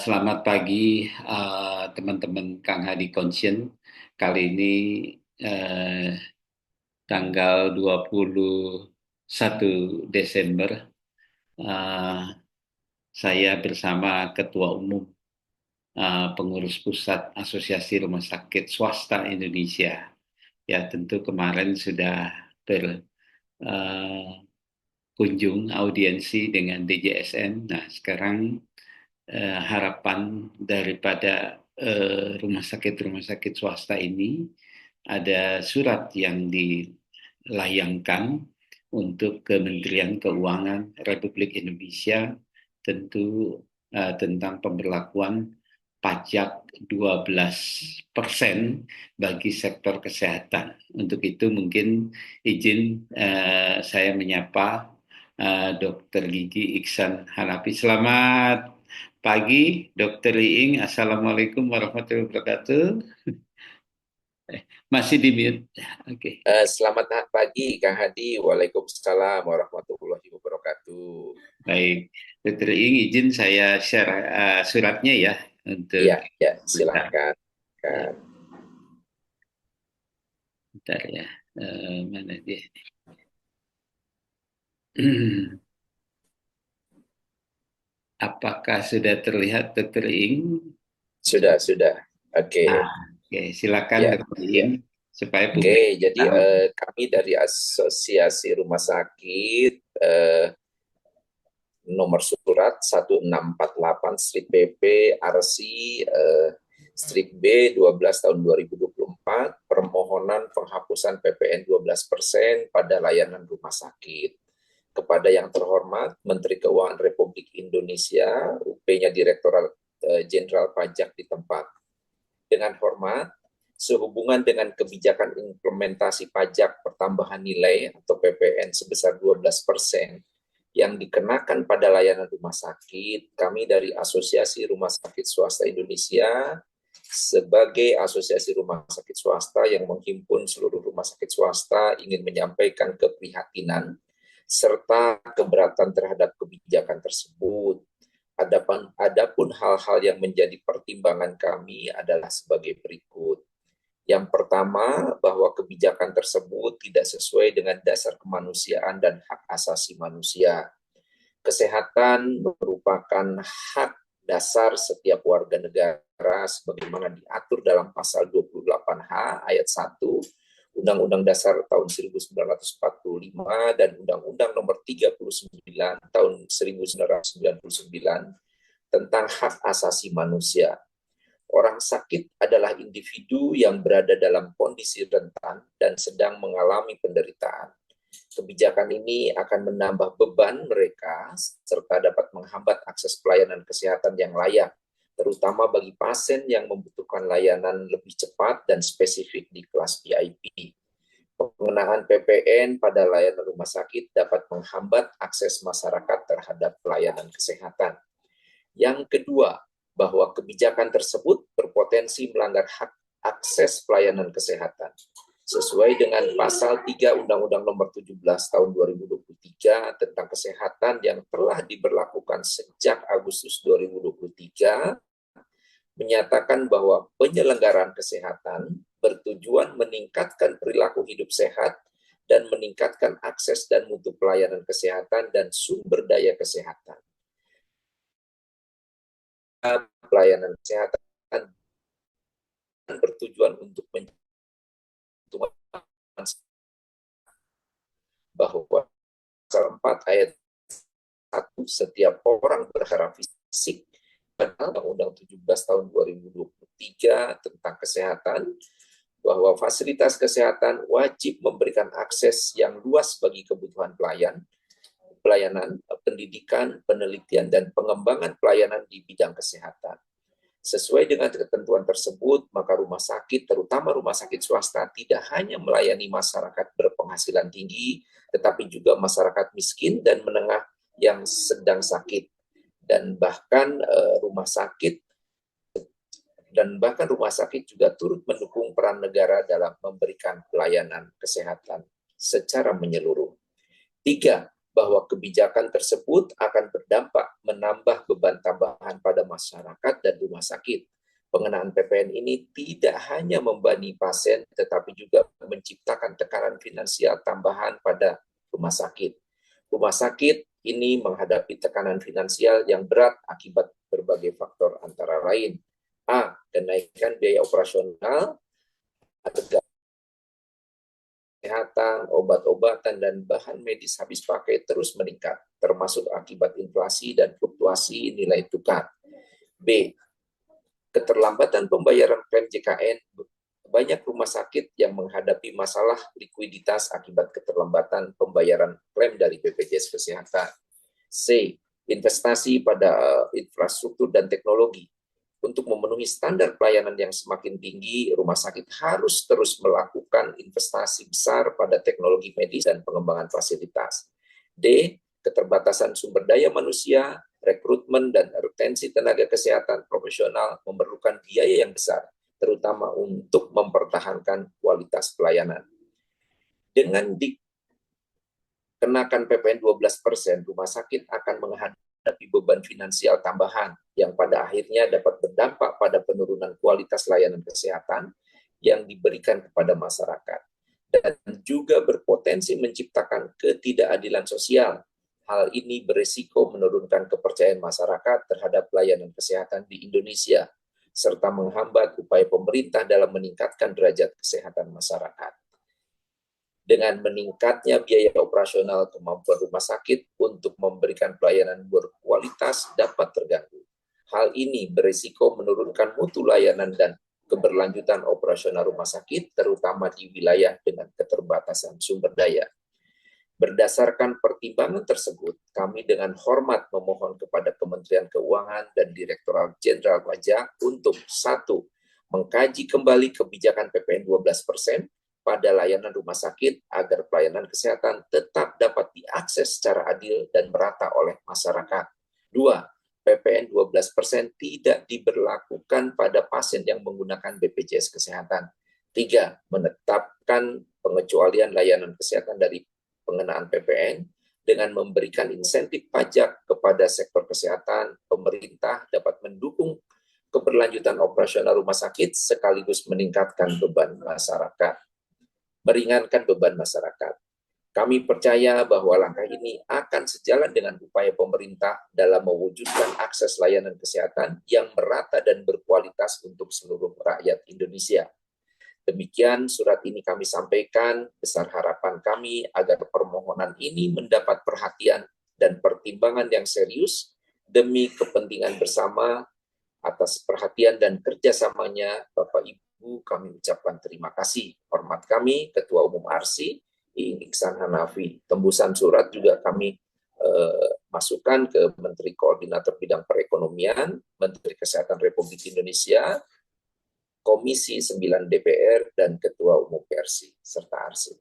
Selamat pagi teman-teman Kang Hadi Conscient. Kali ini eh, tanggal 21 Desember, eh, saya bersama Ketua Umum Pengurus Pusat Asosiasi Rumah Sakit Swasta Indonesia. Ya, tentu kemarin sudah berkunjung audiensi dengan DJSN. Nah, sekarang harapan daripada rumah sakit swasta ini ada surat yang dilayangkan untuk Kementerian Keuangan Republik Indonesia, tentu tentang pemberlakuan pajak 12% bagi sektor kesehatan. Untuk itu mungkin izin saya menyapa Dr. Gigi Iksan Hanafi. Selamat pagi, Dr. Iing. Assalamualaikum warahmatullahi wabarakatuh. Masih di mute. Oke. Selamat pagi, Kang Hadi. Waalaikumsalam warahmatullahi wabarakatuh. Baik, Dr. Iing izin saya share suratnya ya untuk Ya, silakan. Bentar ya. Mana dia? Apakah sudah terlihat Dr. Iing? Sudah. Oke. Oke, silakan Ya. Dr. Iing supaya publik Oke, jadi tahu. kami dari Asosiasi Rumah Sakit nomor surat 1648/PP RC strip B 12 tahun 2024 permohonan penghapusan PPN 12% pada layanan rumah sakit. Kepada yang terhormat Menteri Keuangan Republik Indonesia, UP-nya Direktorat Jenderal Pajak di tempat. Dengan hormat, sehubungan dengan kebijakan implementasi pajak pertambahan nilai atau PPN sebesar 12% yang dikenakan pada layanan rumah sakit, kami dari Asosiasi Rumah Sakit Swasta Indonesia sebagai asosiasi rumah sakit swasta yang menghimpun seluruh rumah sakit swasta ingin menyampaikan keprihatinan serta keberatan terhadap kebijakan tersebut. Adapun hal-hal yang menjadi pertimbangan kami adalah sebagai berikut. Yang pertama, bahwa kebijakan tersebut tidak sesuai dengan dasar kemanusiaan dan hak asasi manusia. Kesehatan merupakan hak dasar setiap warga negara sebagaimana diatur dalam pasal 28H ayat 1 Undang-Undang Dasar tahun 1945 dan Undang-Undang Nomor 39 tahun 1999 tentang hak asasi manusia. Orang sakit adalah individu yang berada dalam kondisi rentan dan sedang mengalami penderitaan. Kebijakan ini akan menambah beban mereka serta dapat menghambat akses pelayanan kesehatan yang layak, terutama bagi pasien yang membutuhkan layanan lebih cepat dan spesifik di kelas VIP. Pengenaan PPN pada layanan rumah sakit dapat menghambat akses masyarakat terhadap pelayanan kesehatan. Yang kedua, bahwa kebijakan tersebut berpotensi melanggar hak akses pelayanan kesehatan. Sesuai dengan pasal 3 Undang-Undang Nomor 17 tahun 2023 tentang kesehatan yang telah diberlakukan sejak Agustus 2023, menyatakan bahwa penyelenggaraan kesehatan bertujuan meningkatkan perilaku hidup sehat dan meningkatkan akses dan mutu pelayanan kesehatan dan sumber daya kesehatan. Pelayanan kesehatan bertujuan untuk menentukan bahwa pasal 4 ayat 1 setiap orang berharap fisik pada Undang-Undang 17 tahun 2023 tentang kesehatan bahwa fasilitas kesehatan wajib memberikan akses yang luas bagi kebutuhan pelayanan, pendidikan, penelitian, dan pengembangan pelayanan di bidang kesehatan. Sesuai dengan ketentuan tersebut, maka rumah sakit, terutama rumah sakit swasta, tidak hanya melayani masyarakat berpenghasilan tinggi, tetapi juga masyarakat miskin dan menengah yang sedang sakit. Dan bahkan rumah sakit juga turut mendukung peran negara dalam memberikan pelayanan kesehatan secara menyeluruh. 3, bahwa kebijakan tersebut akan berdampak menambah beban tambahan pada masyarakat dan rumah sakit. Pengenaan PPN ini tidak hanya membebani pasien, tetapi juga menciptakan tekanan finansial tambahan pada rumah sakit. Rumah sakit ini menghadapi tekanan finansial yang berat akibat berbagai faktor antara lain. A. Kenaikan biaya operasional, harga kesehatan, obat-obatan, dan bahan medis habis pakai terus meningkat, termasuk akibat inflasi dan fluktuasi nilai tukar. B. Keterlambatan pembayaran klaim JKN. Banyak rumah sakit yang menghadapi masalah likuiditas akibat keterlambatan pembayaran klaim dari BPJS Kesehatan. C. Investasi pada infrastruktur dan teknologi. Untuk memenuhi standar pelayanan yang semakin tinggi, rumah sakit harus terus melakukan investasi besar pada teknologi medis dan pengembangan fasilitas. D. Keterbatasan sumber daya manusia, rekrutmen dan retensi tenaga kesehatan profesional memerlukan biaya yang besar, terutama untuk mempertahankan kualitas pelayanan. Dengan dikenakan PPN 12%, rumah sakit akan menghadapi beban finansial tambahan yang pada akhirnya dapat berdampak pada penurunan kualitas layanan kesehatan yang diberikan kepada masyarakat dan juga berpotensi menciptakan ketidakadilan sosial. Hal ini berisiko menurunkan kepercayaan masyarakat terhadap pelayanan kesehatan di Indonesia serta menghambat upaya pemerintah dalam meningkatkan derajat kesehatan masyarakat. Dengan meningkatnya biaya operasional, kemampuan rumah sakit untuk memberikan pelayanan berkualitas dapat terganggu. Hal ini berisiko menurunkan mutu layanan dan keberlanjutan operasional rumah sakit, terutama di wilayah dengan keterbatasan sumber daya. Berdasarkan pertimbangan tersebut, kami dengan hormat memohon kepada Kementerian Keuangan dan Direktorat Jenderal Pajak untuk 1. Mengkaji kembali kebijakan PPN 12% pada layanan rumah sakit agar pelayanan kesehatan tetap dapat diakses secara adil dan merata oleh masyarakat. 2. PPN 12% tidak diberlakukan pada pasien yang menggunakan BPJS Kesehatan. 3. Menetapkan pengecualian layanan kesehatan dari pengenaan PPN dengan memberikan insentif pajak kepada sektor kesehatan. Pemerintah dapat mendukung keberlanjutan operasional rumah sakit sekaligus meningkatkan beban masyarakat, meringankan beban masyarakat. Kami percaya bahwa langkah ini akan sejalan dengan upaya pemerintah dalam mewujudkan akses layanan kesehatan yang merata dan berkualitas untuk seluruh rakyat Indonesia. Demikian surat ini kami sampaikan, besar harapan kami agar permohonan ini mendapat perhatian dan pertimbangan yang serius demi kepentingan bersama. Atas perhatian dan kerjasamanya, Bapak Ibu, kami ucapkan terima kasih. Hormat kami, Ketua Umum ARSI, Iing Iksan Hanafi. Tembusan surat juga kami masukkan ke Menteri Koordinator Bidang Perekonomian, Menteri Kesehatan Republik Indonesia, Komisi 9 DPR, dan Ketua Umum PRSI, serta ARSI.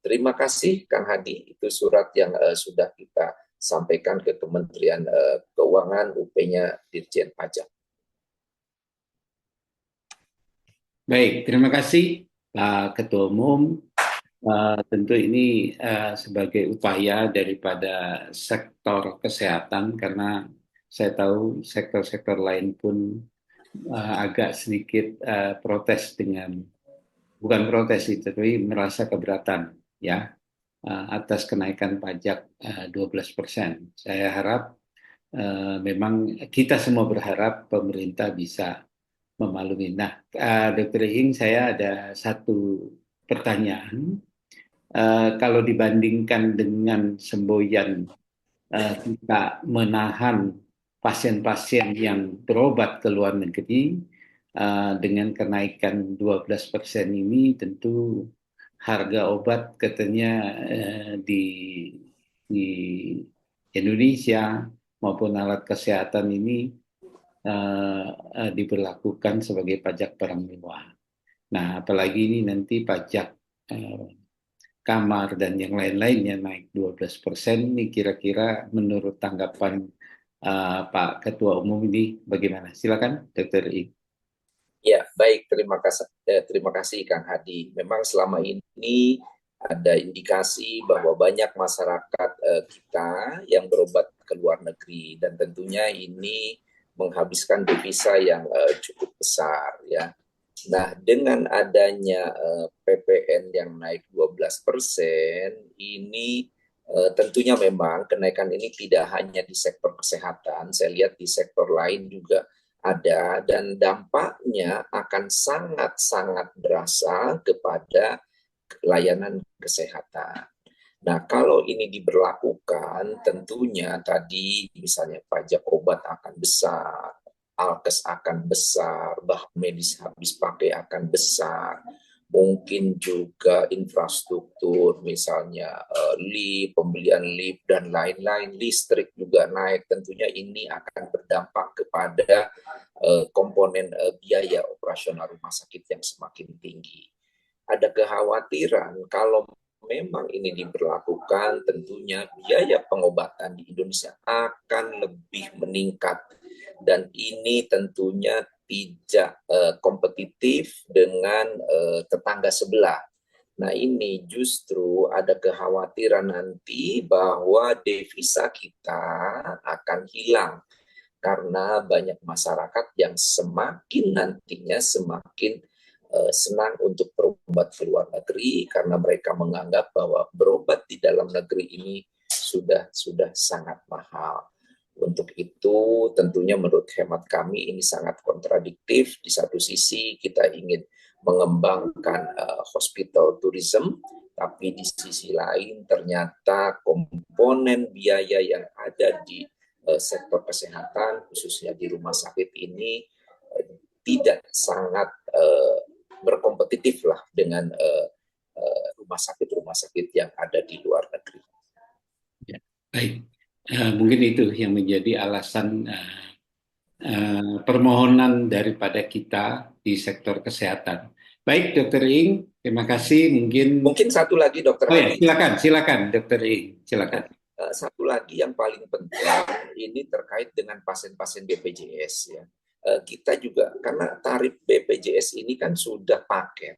Terima kasih, Kang Hadi. Itu surat yang sudah kita sampaikan ke Kementerian Keuangan, UP-nya Dirjen Pajak. Baik, terima kasih Pak Ketua Umum. Tentu ini sebagai upaya daripada sektor kesehatan, karena saya tahu sektor-sektor lain pun agak sedikit protes dengan, bukan protes itu, tapi merasa keberatan ya atas kenaikan pajak 12%. Saya harap memang kita semua berharap pemerintah bisa memaklumi. Nah, Dr. Ing, saya ada satu pertanyaan. Kalau dibandingkan dengan semboyan kita menahan pasien-pasien yang berobat ke luar negeri, dengan kenaikan 12% ini tentu harga obat katanya di Indonesia maupun alat kesehatan ini diberlakukan sebagai pajak barang mewah. Nah, apalagi ini nanti pajak kamar dan yang lain-lainnya naik 12%, ini kira-kira menurut tanggapan Pak Ketua Umum ini bagaimana? Silakan, Dr. I. Ya, baik. Terima kasih Kang Hadi. Memang selama ini ada indikasi bahwa banyak masyarakat kita yang berobat ke luar negeri, dan tentunya ini menghabiskan devisa yang cukup besar ya. Nah, dengan adanya PPN yang naik 12%, ini tentunya memang kenaikan ini tidak hanya di sektor kesehatan, saya lihat di sektor lain juga ada, dan dampaknya akan sangat-sangat berasa kepada layanan kesehatan. Nah, kalau ini diberlakukan, tentunya tadi misalnya pajak obat akan besar, alkes akan besar, bahan medis habis pakai akan besar, mungkin juga infrastruktur, misalnya lift, pembelian lift, dan lain-lain, listrik juga naik. Tentunya ini akan berdampak kepada komponen biaya operasional rumah sakit yang semakin tinggi. Ada kekhawatiran kalau memang ini diberlakukan, tentunya biaya pengobatan di Indonesia akan lebih meningkat, dan ini tentunya tidak kompetitif dengan tetangga sebelah. Nah, ini justru ada kekhawatiran nanti bahwa devisa kita akan hilang karena banyak masyarakat yang semakin nantinya semakin senang untuk berobat ke luar negeri karena mereka menganggap bahwa berobat di dalam negeri ini sudah sangat mahal. Untuk itu tentunya menurut hemat kami ini sangat kontradiktif. Di satu sisi kita ingin mengembangkan hospital tourism, tapi di sisi lain ternyata komponen biaya yang ada di sektor kesehatan khususnya di rumah sakit ini tidak sangat berkompetitif lah dengan rumah sakit yang ada di luar negeri. Ya, baik. Mungkin itu yang menjadi alasan permohonan daripada kita di sektor kesehatan. Baik, Dokter Ing, terima kasih. Mungkin satu lagi, Dokter Oh ya, Hadi. silakan, Dokter Ing, silakan. Satu lagi yang paling penting ini terkait dengan pasien-pasien BPJS ya. Kita juga karena tarif BPJS ini kan sudah paket.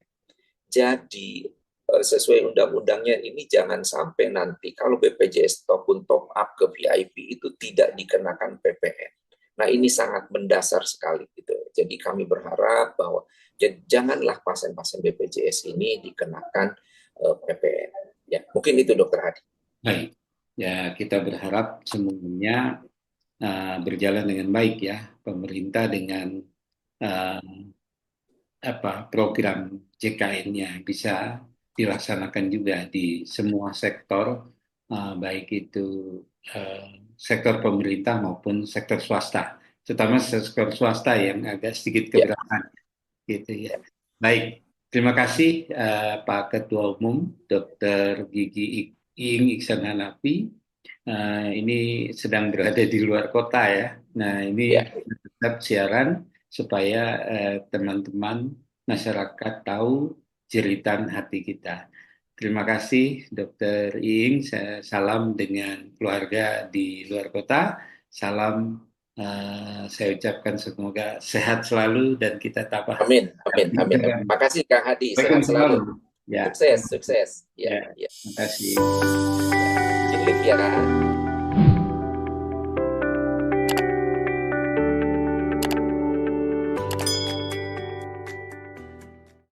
Jadi sesuai undang-undangnya ini jangan sampai nanti kalau BPJS ataupun top up ke VIP itu tidak dikenakan PPN. Nah, ini sangat mendasar sekali gitu. Jadi kami berharap bahwa janganlah pasien-pasien BPJS ini dikenakan PPN. Ya, mungkin itu Dokter Hadi. Baik, ya kita berharap semuanya berjalan dengan baik ya. Pemerintah dengan uh, program JKN-nya bisa dilaksanakan juga di semua sektor, baik itu uh, sektor pemerintah maupun sektor swasta, terutama sektor swasta yang agak sedikit Ya. keberatan, gitu ya. Baik, terima kasih Pak Ketua Umum Dr. Gigi Iing Iksan Hanafi. Ini sedang berada di luar kota ya. Nah, ini Ya. tetap siaran supaya teman-teman masyarakat tahu jeritan hati kita. Terima kasih Dokter Iing. Salam dengan keluarga di luar kota. Salam, saya ucapkan semoga sehat selalu dan kita tabah. Amin, amin, amin. Makasih Kang Hadi, sehat selalu. Ya, Sukses, sukses. ya, Ya, ya. terima kasih. Cilik ya.